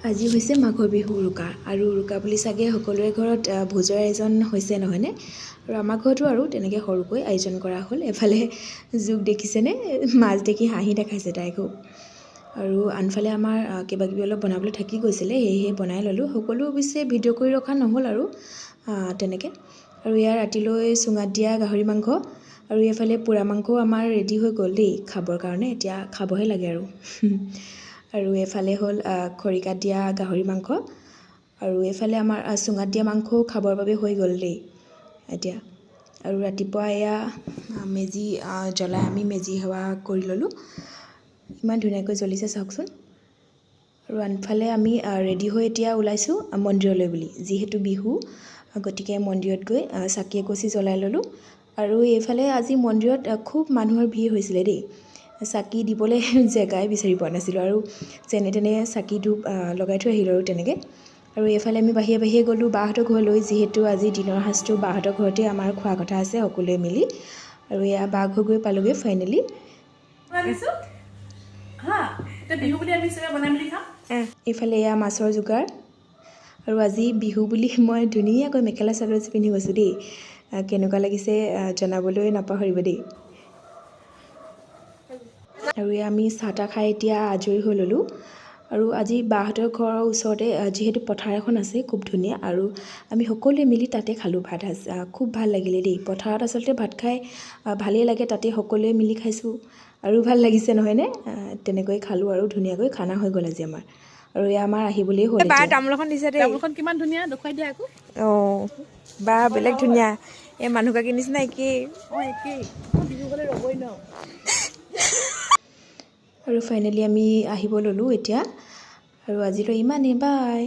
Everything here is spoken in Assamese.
আজি হৈছে মাঘৰ বিহু উৰুকা আৰু উৰুকা বুলি চাগে সকলোৰে ঘৰত ভোজৰ আয়োজন হৈছে নহয়নে আৰু আমাৰ ঘৰতো আৰু তেনেকৈ সৰুকৈ আয়োজন কৰা হ'ল এফালে জোক দেখিছেনে মাছ দেখি হাঁহি দেখাইছে তাই খুব আৰু আনফালে আমাৰ কিবাকিবি অলপ বনাবলৈ থাকি গৈছিলে সেয়েহে বনাই ল'লোঁ সকলো অৱশ্যে ভিডিঅ' কৰি ৰখা নহ'ল আৰু তেনেকৈ আৰু ইয়াৰ ৰাতিলৈ চুঙাত দিয়া গাহৰি মাংস আৰু এইফালে পোৰা মাংসও আমাৰ ৰেডি হৈ গ'ল দেই খাবৰ কাৰণে এতিয়া খাবহে লাগে আৰু এইফালে হ'ল খৰিকাত দিয়া গাহৰি মাংস আৰু এইফালে আমাৰ চুঙাত দিয়া মাংসও খাবৰ বাবে হৈ গ'ল দেই এতিয়া আৰু ৰাতিপুৱা এয়া মেজি জ্বলাই আমি মেজি সেৱা কৰি ল'লোঁ ইমান ধুনীয়াকৈ জ্বলিছে চাওকচোন আৰু আনফালে আমি ৰেডি হৈ এতিয়া ওলাইছোঁ মন্দিৰলৈ বুলি যিহেতু বিহু গতিকে মন্দিৰত গৈ চাকি এগছি জ্বলাই ল'লোঁ আৰু এইফালে আজি মন্দিৰত খুব মানুহৰ ভিৰ হৈছিলে দেই চাকি দিবলৈ জেগাই বিচাৰি পোৱা নাছিলোঁ আৰু যেনে তেনে চাকি ধূপ লগাই থৈ আহিলোঁ আৰু তেনেকৈ আৰু এইফালে আমি বাহিৰে বাহিৰে গ'লোঁ বাহঁতৰ ঘৰলৈ যিহেতু আজি দিনৰ সাঁজটো বাহঁতৰ ঘৰতে আমাৰ খোৱা কথা আছে সকলোৱে মিলি আৰু এয়া বা ঘৰ গৈ পালোঁগৈ ফাইনেলি এইফালে এয়া মাছৰ যোগাৰ আৰু আজি বিহু বুলি মই ধুনীয়াকৈ মেখেলা চাদৰ পিন্ধি গৈছোঁ দেই কেনেকুৱা লাগিছে জনাবলৈ নাপাহৰিব দেই আৰু এয়া আমি চাহ তাহ খাই এতিয়া আজৰি হৈ ল'লোঁ আৰু আজি বাহঁতৰ ঘৰৰ ওচৰতে যিহেতু পথাৰ এখন আছে খুব ধুনীয়া আৰু আমি সকলোৱে মিলি তাতে খালোঁ ভাত সাজ খুব ভাল লাগিলে দেই পথাৰত আচলতে ভাত খাই ভালেই লাগে তাতে সকলোৱে মিলি খাইছোঁ আৰু ভাল লাগিছে নহয়নে তেনেকৈ খালোঁ আৰু ধুনীয়াকৈ খানা হৈ গ'ল আজি আমাৰ আৰু এয়া আমাৰ আহিবলৈই হ'ল এতিয়া তামোল এখন দিছে দেই তামোলখন কিমান ধুনীয়া দেখুৱাই দিয়া আকৌ অঁ বা বেলেগ ধুনীয়া এই মানুহগৰাকীৰ নিচিনা একেই একেই বিহু গ'লে ৰ'বই ন আৰু ফাইনেলি আমি আহিব ল'লোঁ এতিয়া আৰু আজিলৈ ইমানেই বাই